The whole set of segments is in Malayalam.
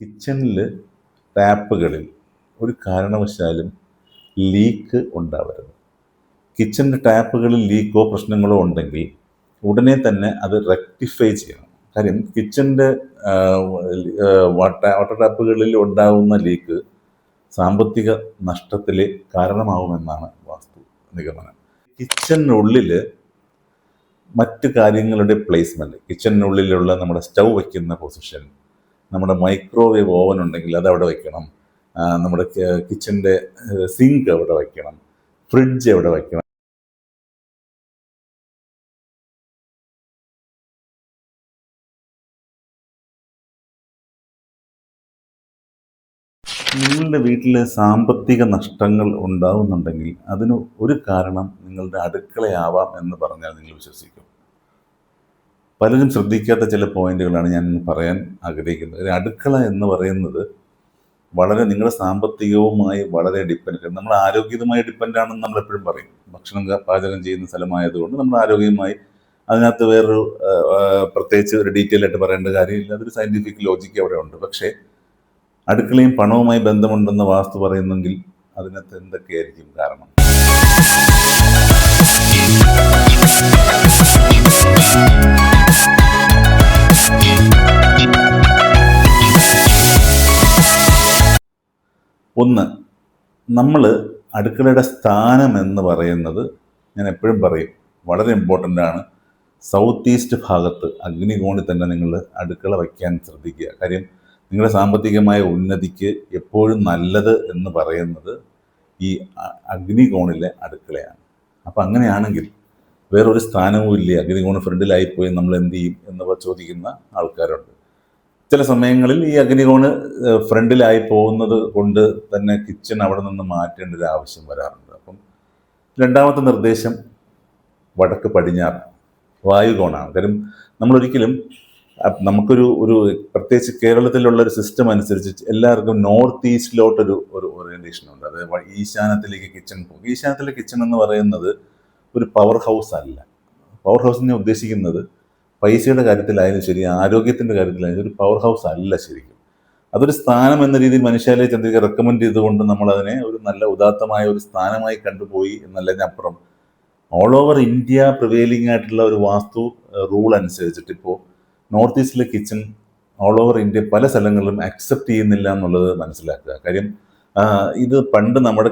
കിച്ചണിൽ ടാപ്പുകളിൽ ഒരു കാരണവശാലും ലീക്ക് ഉണ്ടാവരുത്. കിച്ചണിൻ്റെ ടാപ്പുകളിൽ ലീക്കോ പ്രശ്നങ്ങളോ ഉണ്ടെങ്കിൽ ഉടനെ തന്നെ അത് റെക്ടിഫൈ ചെയ്യണം. കാര്യം കിച്ചണിൻ്റെ വാട്ടർ ടാപ്പുകളിൽ ഉണ്ടാകുന്ന ലീക്ക് സാമ്പത്തിക നഷ്ടത്തിൽ കാരണമാവുമെന്നാണ് വാസ്തു നിഗമനം. കിച്ചണിനുള്ളിൽ മറ്റ് കാര്യങ്ങളുടെ പ്ലേസ്മെൻറ്റ്, കിച്ചണിനുള്ളിലുള്ള നമ്മുടെ സ്റ്റൗ വയ്ക്കുന്ന പൊസിഷൻ, നമ്മുടെ മൈക്രോവേവ് ഓവൻ ഉണ്ടെങ്കിൽ അതവിടെ വയ്ക്കണം, നമ്മുടെ കിച്ചണിൻ്റെ സിങ്ക് എവിടെ വയ്ക്കണം, ഫ്രിഡ്ജ് എവിടെ വയ്ക്കണം. നിങ്ങളുടെ വീട്ടിൽ സാമ്പത്തിക നഷ്ടങ്ങൾ ഉണ്ടാകുന്നുണ്ടെങ്കിൽ അതിന് ഒരു കാരണം നിങ്ങളുടെ അടുക്കളയാവാം എന്ന് പറഞ്ഞാൽ നിങ്ങൾ വിശ്വസിക്കും. പലരും ശ്രദ്ധിക്കാത്ത ചില പോയിന്റുകളാണ് ഞാൻ പറയാൻ ആഗ്രഹിക്കുന്നത്. അടുക്കള എന്ന് പറയുന്നത് വളരെ നിങ്ങളുടെ സാമ്പത്തികവുമായി വളരെ ഡിപ്പെൻഡ്, നമ്മൾ ആരോഗ്യവുമായി ഡിപ്പെൻഡാണെന്ന് നമ്മൾ എപ്പോഴും പറയും. ഭക്ഷണം പാചകം ചെയ്യുന്ന സ്ഥലമായതുകൊണ്ട് നമ്മൾ ആരോഗ്യമായി, അതിനകത്ത് വേറൊരു പ്രത്യേകിച്ച് ഒരു ഡീറ്റെയിൽ ആയിട്ട് പറയേണ്ട കാര്യമില്ല, അതൊരു സയൻറ്റിഫിക് ലോജിക്ക് അവിടെ ഉണ്ട്. പക്ഷേ അടുക്കളയും പണവുമായി ബന്ധമുണ്ടെന്ന് വാസ്തു പറയുന്നെങ്കിൽ അതിനകത്ത് എന്തൊക്കെയായിരിക്കും കാരണം? ഒന്ന്, നമ്മൾ അടുക്കളയുടെ സ്ഥാനം എന്ന് പറയുന്നത് ഞാൻ എപ്പോഴും പറയും വളരെ ഇമ്പോർട്ടൻ്റ് ആണ്. സൗത്ത് ഈസ്റ്റ് ഭാഗത്ത് അഗ്നികോണിൽ തന്നെ നിങ്ങൾ അടുക്കള വയ്ക്കാൻ ശ്രദ്ധിക്കുക. കാര്യം നിങ്ങളുടെ സാമ്പത്തികമായ ഉന്നതിക്ക് എപ്പോഴും നല്ലത് എന്ന് പറയുന്നത് ഈ അഗ്നികോണിലെ അടുക്കളയാണ്. അപ്പം അങ്ങനെയാണെങ്കിൽ വേറൊരു സ്ഥാനവും ഇല്ലേ, അഗ്നികോണ് ഫ്രണ്ടിലായിപ്പോയി നമ്മൾ എന്ത് ചെയ്യും എന്ന് ചോദിക്കുന്ന ആൾക്കാരുണ്ട്. ചില സമയങ്ങളിൽ ഈ അഗ്നികോണ് ഫ്രണ്ടിലായി പോകുന്നത് കൊണ്ട് തന്നെ കിച്ചൺ അവിടെ നിന്ന് മാറ്റേണ്ട ഒരു ആവശ്യം വരാറുണ്ട്. അപ്പം രണ്ടാമത്തെ നിർദ്ദേശം വടക്ക് പടിഞ്ഞാറ് വായുകോണാണ്. കാര്യം നമ്മളൊരിക്കലും നമുക്കൊരു പ്രത്യേകിച്ച് കേരളത്തിലുള്ള ഒരു സിസ്റ്റം അനുസരിച്ച് എല്ലാവർക്കും നോർത്ത് ഈസ്റ്റിലോട്ടൊരു ഓറിയൻറ്റേഷൻ ഉണ്ട്. അതായത് ഈശാനത്തിലേക്ക് കിച്ചൺ പോകും. ഈശാനത്തിലെ കിച്ചൺ എന്ന് പറയുന്നത് ഒരു പവർ ഹൗസ് അല്ല. പവർ ഹൗസിനെ ഉദ്ദേശിക്കുന്നത് പൈസയുടെ കാര്യത്തിലായാലും ശരി, ആരോഗ്യത്തിൻ്റെ കാര്യത്തിലായാലും ഒരു പവർ ഹൗസ് അല്ല ശരിക്കും. അതൊരു സ്ഥാനം എന്ന രീതിയിൽ മനുഷ്യാലയ ചന്ദ്രിക റെക്കമെൻഡ് ചെയ്തുകൊണ്ട് നമ്മളതിനെ ഒരു നല്ല ഉദാത്തമായ ഒരു സ്ഥാനമായി കണ്ടുപോയി എന്നതിനപ്പുറം ഓൾ ഓവർ ഇന്ത്യ പ്രിവെയിലിംഗ് ആയിട്ടുള്ള ഒരു വാസ്തു റൂൾ അനുസരിച്ചിട്ട് ഇപ്പോൾ നോർത്ത് ഈസ്റ്റിലെ കിച്ചൺ ഓൾ ഓവർ ഇന്ത്യ പല സ്ഥലങ്ങളിലും അക്സെപ്റ്റ് ചെയ്യുന്നില്ല എന്നുള്ളത് മനസ്സിലാക്കുക. കാര്യം ഇത് പണ്ട് നമ്മുടെ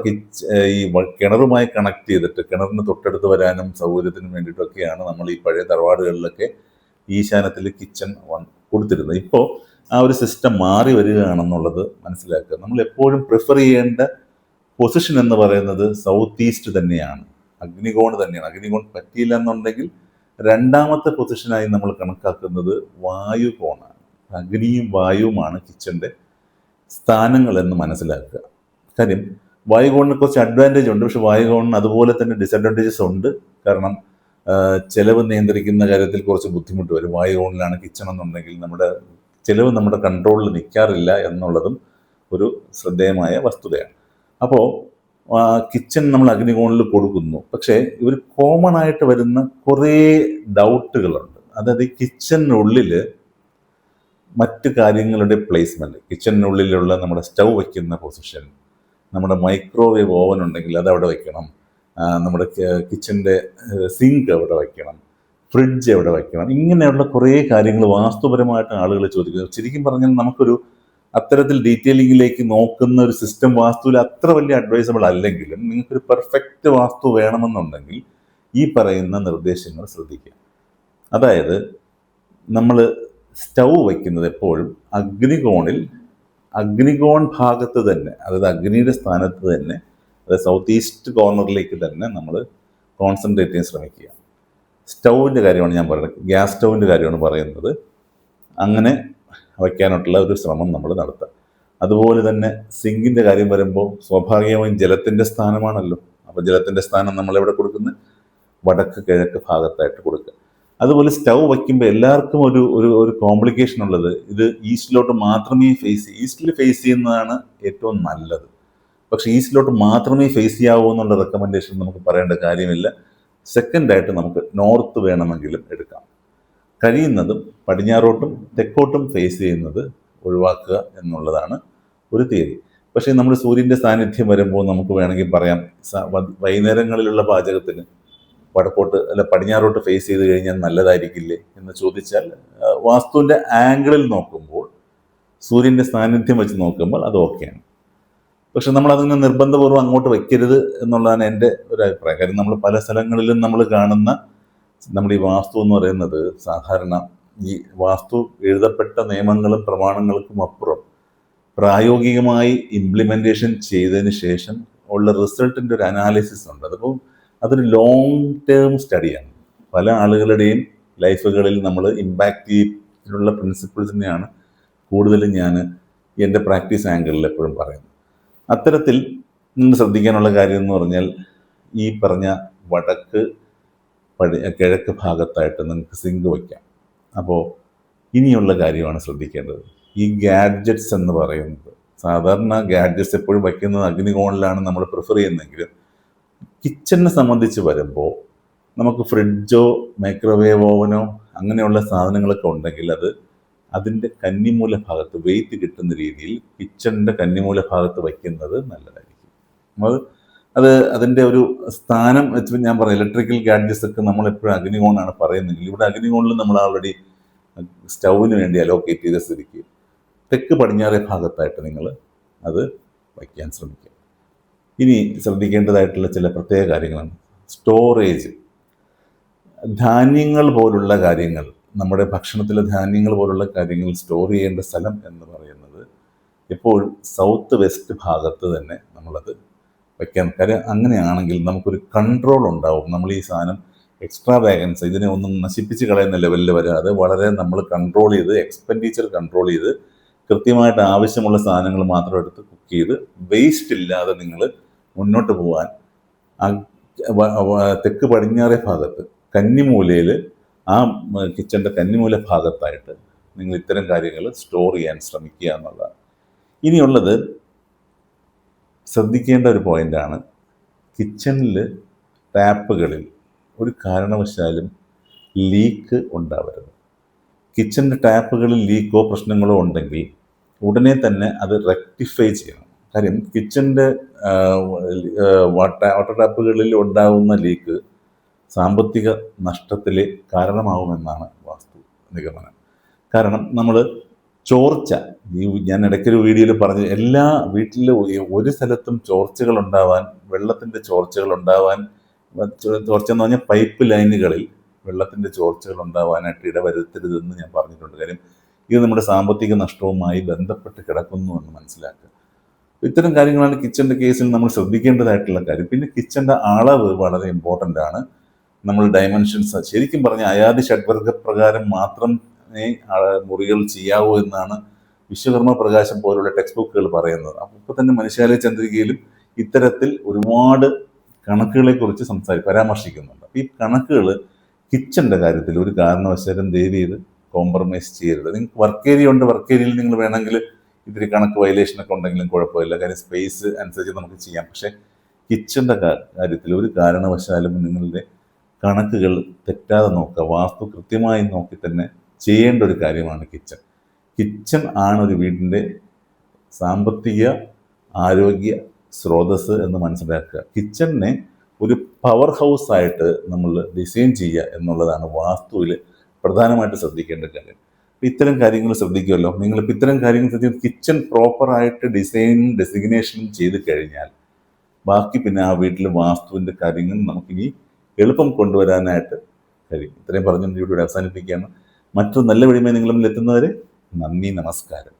ഈ കിണറുമായി കണക്ട് ചെയ്തിട്ട് കിണറിന് തൊട്ടടുത്ത് വരാനും സൗകര്യത്തിനും വേണ്ടിയിട്ടൊക്കെയാണ് നമ്മൾ ഈ പഴയ തറവാടുകളിലൊക്കെ ഈശാനത്തിൽ കിച്ചൺ കൊടുത്തിരുന്നത്. ഇപ്പോൾ ആ ഒരു സിസ്റ്റം മാറി വരികയാണെന്നുള്ളത് മനസ്സിലാക്കുക. നമ്മൾ എപ്പോഴും പ്രിഫർ ചെയ്യേണ്ട പൊസിഷൻ എന്ന് പറയുന്നത് സൗത്ത് ഈസ്റ്റ് തന്നെയാണ്, അഗ്നികോൺ തന്നെയാണ്. അഗ്നികോൺ പറ്റിയില്ല എന്നുണ്ടെങ്കിൽ രണ്ടാമത്തെ പൊസിഷനായി നമ്മൾ കണക്കാക്കുന്നത് വായുകോണാണ്. അഗ്നിയും വായുവുമാണ് കിച്ചൻ്റെ സ്ഥാനങ്ങൾ എന്ന് മനസ്സിലാക്കുക. കാര്യം വായുകോണിനെ കുറച്ച് അഡ്വാൻറ്റേജ് ഉണ്ട്, പക്ഷെ വായുകോണിന് അതുപോലെ തന്നെ ഡിസഡ്വാൻറ്റേജസ് ഉണ്ട്. കാരണം ചിലവ് നിയന്ത്രിക്കുന്ന കാര്യത്തിൽ കുറച്ച് ബുദ്ധിമുട്ട് വരും. വായുകോണിലാണ് കിച്ചൺ എന്നുണ്ടെങ്കിൽ ചിലവ് നമ്മുടെ കൺട്രോളിൽ നിൽക്കാറില്ല എന്നുള്ളതും ഒരു ശ്രദ്ധേയമായ വസ്തുതയാണ്. അപ്പോൾ കിച്ചൺ നമ്മൾ അഗ്നികോണിൽ കൊടുക്കുന്നു, പക്ഷേ ഇവർ കോമൺ ആയിട്ട് വരുന്ന കുറേ ഡൗട്ടുകളുണ്ട്. അതായത് കിച്ചണിനുള്ളിൽ മറ്റ് കാര്യങ്ങളുടെ പ്ലേസ്മെൻറ്റ്, കിച്ചണിനുള്ളിലുള്ള നമ്മുടെ സ്റ്റൗ വയ്ക്കുന്ന പൊസിഷൻ, നമ്മുടെ മൈക്രോവേവ് ഓവൻ ഉണ്ടെങ്കിൽ അതവിടെ വയ്ക്കണം, നമ്മുടെ കിച്ചണിൻ്റെ സിങ്ക് എവിടെ വയ്ക്കണം, ഫ്രിഡ്ജ് എവിടെ വയ്ക്കണം, ഇങ്ങനെയുള്ള കുറേ കാര്യങ്ങൾ വാസ്തുപരമായിട്ട് ആളുകൾ ചോദിക്കുന്നത്. ശരിക്കും പറഞ്ഞാൽ നമുക്കൊരു അത്തരത്തിൽ ഡീറ്റെയിലിങ്ങിലേക്ക് നോക്കുന്ന ഒരു സിസ്റ്റം വാസ്തുവിൽ അത്ര വലിയ അഡ്വൈസബിൾ അല്ലെങ്കിലും നിങ്ങൾക്കൊരു പെർഫെക്റ്റ് വാസ്തു വേണമെന്നുണ്ടെങ്കിൽ ഈ പറയുന്ന നിർദ്ദേശങ്ങൾ ശ്രദ്ധിക്കുക. അതായത് നമ്മൾ സ്റ്റൗ വയ്ക്കുന്നത് എപ്പോഴും അഗ്നികോൺ ഭാഗത്ത് തന്നെ, അതായത് അഗ്നിയുടെ സ്ഥാനത്ത് തന്നെ, അതായത് സൗത്ത് ഈസ്റ്റ് കോർണറിലേക്ക് തന്നെ നമ്മൾ കോൺസെൻട്രേറ്റ് ചെയ്യാൻ ശ്രമിക്കുക. സ്റ്റൗവിൻ്റെ കാര്യമാണ് ഞാൻ പറയുന്നത്, ഗ്യാസ് സ്റ്റൗവിൻ്റെ കാര്യമാണ് പറയുന്നത്. അങ്ങനെ വയ്ക്കാനുള്ള ഒരു ശ്രമം നമ്മൾ നടത്തുക. അതുപോലെ തന്നെ സിങ്കിൻ്റെ കാര്യം വരുമ്പോൾ സ്വാഭാവികമായും ജലത്തിൻ്റെ സ്ഥാനമാണല്ലോ. അപ്പോൾ ജലത്തിൻ്റെ സ്ഥാനം നമ്മളെവിടെ കൊടുക്കുന്നത്? വടക്ക് കിഴക്ക് ഭാഗത്തായിട്ട് കൊടുക്കുക. അതുപോലെ സ്റ്റൗ വയ്ക്കുമ്പോൾ എല്ലാവർക്കും ഒരു കോംപ്ലിക്കേഷൻ ഉള്ളത്, ഇത് ഈസ്റ്റിലോട്ട് മാത്രമേ ഈസ്റ്റിൽ ഫേസ് ചെയ്യുന്നതാണ് ഏറ്റവും നല്ലത്. പക്ഷേ ഈസ്റ്റിലോട്ട് മാത്രമേ ഫേസ് ചെയ്യാവൂ എന്നുള്ള റെക്കമെൻഡേഷൻ നമുക്ക് പറയേണ്ട കാര്യമില്ല. സെക്കൻഡായിട്ട് നമുക്ക് നോർത്ത് വേണമെങ്കിലും എടുക്കാം. കഴിയുന്നതും പടിഞ്ഞാറോട്ടും തെക്കോട്ടും ഫേസ് ചെയ്യുന്നത് ഒഴിവാക്കുക എന്നുള്ളതാണ് ഒരു തീയതി. പക്ഷേ നമ്മൾ സൂര്യൻ്റെ സാന്നിധ്യം വരുമ്പോൾ നമുക്ക് വേണമെങ്കിൽ പറയാം വൈകുന്നേരങ്ങളിലുള്ള പാചകത്തിന് വടക്കോട്ട് അല്ല പടിഞ്ഞാറോട്ട് ഫേസ് ചെയ്ത് കഴിഞ്ഞാൽ നല്ലതായിരിക്കില്ലേ എന്ന് ചോദിച്ചാൽ വാസ്തുവിൻ്റെ ആംഗിളിൽ നോക്കുമ്പോൾ സൂര്യൻ്റെ സാന്നിധ്യം വെച്ച് നോക്കുമ്പോൾ അത് ഓക്കെയാണ്. പക്ഷെ നമ്മളതിനെ നിർബന്ധപൂർവ്വം അങ്ങോട്ട് വയ്ക്കരുത് എന്നുള്ളതാണ് എൻ്റെ ഒരു അഭിപ്രായം. കാര്യം നമ്മൾ പല സ്ഥലങ്ങളിലും നമ്മൾ കാണുന്ന നമ്മുടെ ഈ വാസ്തു എന്ന് പറയുന്നത് സാധാരണ ഈ വാസ്തു എഴുതപ്പെട്ട നിയമങ്ങളും പ്രമാണങ്ങൾക്കും അപ്പുറം പ്രായോഗികമായി ഇംപ്ലിമെൻറ്റേഷൻ ചെയ്തതിന് ശേഷം ഉള്ള റിസൾട്ടിൻ്റെ ഒരു അനാലിസിസ് ഉണ്ട്. അതിപ്പോൾ അതൊരു ലോങ് ടേം സ്റ്റഡിയാണ്. പല ആളുകളുടെയും ലൈഫുകളിൽ നമ്മൾ ഇമ്പാക്റ്റ് ചെയ്തിട്ടുള്ള പ്രിൻസിപ്പിൾസ് തന്നെയാണ് കൂടുതലും ഞാൻ എൻ്റെ പ്രാക്ടീസ് ആംഗിളിൽ എപ്പോഴും പറയുന്നത്. അത്തരത്തിൽ നിങ്ങൾ ശ്രദ്ധിക്കാനുള്ള കാര്യം എന്ന് പറഞ്ഞാൽ ഈ പറഞ്ഞ വടക്ക് കിഴക്ക് ഭാഗത്തായിട്ട് നിങ്ങൾക്ക് സിങ്ക് വയ്ക്കാം. അപ്പോൾ ഇനിയുള്ള കാര്യമാണ് ശ്രദ്ധിക്കേണ്ടത്. ഈ ഗാഡ്ജറ്റ്സ് എന്ന് പറയുന്നത് സാധാരണ ഗാഡ്ജറ്റ്സ് എപ്പോഴും വയ്ക്കുന്നത് അഗ്നികോണിലാണ് നമ്മൾ പ്രിഫർ ചെയ്യുന്നതെങ്കിലും കിച്ചണിനെ സംബന്ധിച്ച് വരുമ്പോൾ നമുക്ക് ഫ്രിഡ്ജോ മൈക്രോവേവ് ഓവനോ അങ്ങനെയുള്ള സാധനങ്ങളൊക്കെ ഉണ്ടെങ്കിൽ അത് അതിൻ്റെ കന്നിമൂല ഭാഗത്ത് വെയിറ്റ് കിട്ടുന്ന രീതിയിൽ കിച്ചണിൻ്റെ കന്നിമൂല ഭാഗത്ത് വയ്ക്കുന്നത് നല്ലതായിരിക്കും. അത് അതിൻ്റെ ഒരു സ്ഥാനം വെച്ച് ഞാൻ പറയാം. ഇലക്ട്രിക്കൽ ഗാഡ്ജറ്റ്സ് ഒക്കെ നമ്മളെപ്പോഴും അഗ്നികോണാണ് പറയുന്നതെങ്കിൽ ഇവിടെ അഗ്നികോണിൽ നമ്മൾ ആൾറെഡി സ്റ്റൗവിന് വേണ്ടി അലോക്കേറ്റ് ചെയ്ത സ്ഥിതിക്ക് തെക്ക് പടിഞ്ഞാറേ ഭാഗത്തായിട്ട് നിങ്ങൾ അത് വയ്ക്കാൻ ശ്രമിക്കുക. ഇനി ശ്രദ്ധിക്കേണ്ടതായിട്ടുള്ള ചില പ്രത്യേക കാര്യങ്ങളാണ്. സ്റ്റോറേജ്, ധാന്യങ്ങൾ പോലുള്ള കാര്യങ്ങൾ, നമ്മുടെ ഭക്ഷണത്തിലെ ധാന്യങ്ങൾ പോലുള്ള കാര്യങ്ങൾ സ്റ്റോർ ചെയ്യേണ്ട സ്ഥലം എന്ന് പറയുന്നത് എപ്പോഴും സൗത്ത് വെസ്റ്റ് ഭാഗത്ത് തന്നെ നമ്മളത് വയ്ക്കാൻ. കാര്യം അങ്ങനെയാണെങ്കിൽ നമുക്കൊരു കൺട്രോൾ ഉണ്ടാവും. നമ്മൾ ഈ സാധനം എക്സ്ട്രാ വാഗൻസ് ഇതിനെ ഒന്നും നശിപ്പിച്ച് കളയുന്ന ലെവലിൽ വരാതെ വളരെ നമ്മൾ കൺട്രോൾ ചെയ്ത് എക്സ്പെൻഡിച്ചർ കൺട്രോൾ ചെയ്ത് കൃത്യമായിട്ട് ആവശ്യമുള്ള സാധനങ്ങൾ മാത്രം എടുത്ത് കുക്ക് ചെയ്ത് വേസ്റ്റ് ഇല്ലാതെ നിങ്ങൾ മുന്നോട്ട് പോകാൻ തെക്ക് പടിഞ്ഞാറേ ഭാഗത്ത് കന്നിമൂലയിൽ ആ കിച്ചൻ്റെ കന്നിമൂല ഭാഗത്തായിട്ട് നിങ്ങൾ ഇത്തരം കാര്യങ്ങൾ സ്റ്റോർ ചെയ്യാൻ ശ്രമിക്കുക എന്നുള്ളതാണ്. ഇനിയുള്ളത് ശ്രദ്ധിക്കേണ്ട ഒരു പോയിൻ്റാണ്, കിച്ചണിൽ ടാപ്പുകളിൽ ഒരു കാരണവശാലും ലീക്ക് ഉണ്ടാവരുത്. കിച്ചൻ്റെ ടാപ്പുകളിൽ ലീക്കോ പ്രശ്നങ്ങളോ ഉണ്ടെങ്കിൽ ഉടനെ തന്നെ അത് റെക്ടിഫൈ ചെയ്യണം. കാര്യം കിച്ചൻ്റെ വാട്ടർ ടാപ്പുകളിൽ ഉണ്ടാകുന്ന ലീക്ക് സാമ്പത്തിക നഷ്ടത്തിൽ കാരണമാവുമെന്നാണ് വാസ്തു നിഗമനം. കാരണം നമ്മൾ ചോർച്ച, ഞാൻ ഇടയ്ക്കൊരു വീഡിയോയിൽ പറഞ്ഞു, എല്ലാ വീട്ടിലും ഒരു സ്ഥലത്തും ചോർച്ചകൾ ഉണ്ടാവാൻ, വെള്ളത്തിൻ്റെ ചോർച്ചകൾ ഉണ്ടാവാൻ, ചോർച്ച എന്ന് പറഞ്ഞാൽ പൈപ്പ് ലൈനുകളിൽ വെള്ളത്തിൻ്റെ ചോർച്ചകൾ ഉണ്ടാവാനായിട്ട് ഇടവരുത്തരുതെന്ന് ഞാൻ പറഞ്ഞിട്ടുണ്ട്. കാര്യം ഇത് നമ്മുടെ സാമ്പത്തിക നഷ്ടവുമായി ബന്ധപ്പെട്ട് കിടക്കുന്നു എന്ന് മനസ്സിലാക്കുക. ഇത്തരം കാര്യങ്ങളാണ് കിച്ചൻ്റെ കേസിൽ നമ്മൾ ശ്രദ്ധിക്കേണ്ടതായിട്ടുള്ള കാര്യം. പിന്നെ കിച്ചൻ്റെ അളവ് വളരെ ഇമ്പോർട്ടൻ്റ് ആണ്. നമ്മൾ ഡയമെൻഷൻസ് ശരിക്കും പറഞ്ഞാൽ അയാതി ഷഡ്വർഗ പ്രകാരം മാത്രമേ മുറികൾ ചെയ്യാവൂ എന്നാണ് വിശ്വകർമ്മ പ്രകാശം പോലുള്ള ടെക്സ്റ്റ് ബുക്കുകൾ പറയുന്നത്. അപ്പോൾ ഇപ്പോൾ തന്നെ മനുഷ്യാലയ ചന്ദ്രികയിലും ഇത്തരത്തിൽ ഒരുപാട് കണക്കുകളെക്കുറിച്ച് പരാമർശിക്കുന്നുണ്ട്. അപ്പോൾ ഈ കണക്കുകൾ കിച്ചൻ്റെ കാര്യത്തിൽ ഒരു കാരണവശാലും ദയവ് ചെയ്ത് കോംപ്രമൈസ് ചെയ്യരുത്. നിങ്ങൾക്ക് വർക്ക് ഏരിയ ഉണ്ട്, വർക്ക് ഏരിയയിൽ നിങ്ങൾ വേണമെങ്കിൽ ഇതിൽ കണക്ക് വയലേഷനൊക്കെ ഉണ്ടെങ്കിലും കുഴപ്പമില്ല. കാര്യം സ്പേസ് അനുസരിച്ച് നമുക്ക് ചെയ്യാം. പക്ഷേ കിച്ചൻ്റെ കാര്യത്തിൽ ഒരു കാരണവശാലും നിങ്ങളുടെ കണക്കുകൾ തെറ്റാതെ നോക്കുക. വാസ്തു കൃത്യമായി നോക്കി തന്നെ ചെയ്യേണ്ട ഒരു കാര്യമാണ് കിച്ചൺ. കിച്ചൺ ആണ് ഒരു വീടിൻ്റെ സാമ്പത്തിക ആരോഗ്യ സ്രോതസ്സ് എന്ന് മനസ്സിലാക്കുക. കിച്ചണിനെ ഒരു പവർ ഹൗസ് ആയിട്ട് നമ്മൾ ഡിസൈൻ ചെയ്യുക എന്നുള്ളതാണ് വാസ്തുവിൽ പ്രധാനമായിട്ട് ശ്രദ്ധിക്കേണ്ട കാര്യം. ഇത്തരം കാര്യങ്ങൾ ശ്രദ്ധിക്കുമല്ലോ. നിങ്ങളിപ്പോൾ ഇത്തരം കാര്യങ്ങൾ ശ്രദ്ധിക്കും, കിച്ചൺ പ്രോപ്പറായിട്ട് ഡിസൈനും ഡെസിഗ്നേഷനും ചെയ്ത് കഴിഞ്ഞാൽ ബാക്കി പിന്നെ ആ വീട്ടിൽ വാസ്തുവിൻ്റെ കാര്യങ്ങൾ നമുക്കിനി എളുപ്പം കൊണ്ടുവരാനായിട്ട് കഴിയും. ഇത്രയും പറഞ്ഞുകൊണ്ട് ഇവിടെ അവസാനിപ്പിക്കുകയാണ്. മറ്റൊരു നല്ല വഴിയുമായി നിങ്ങൾ മുന്നിൽ എത്തുന്നവരെ നന്ദി, നമസ്കാരം.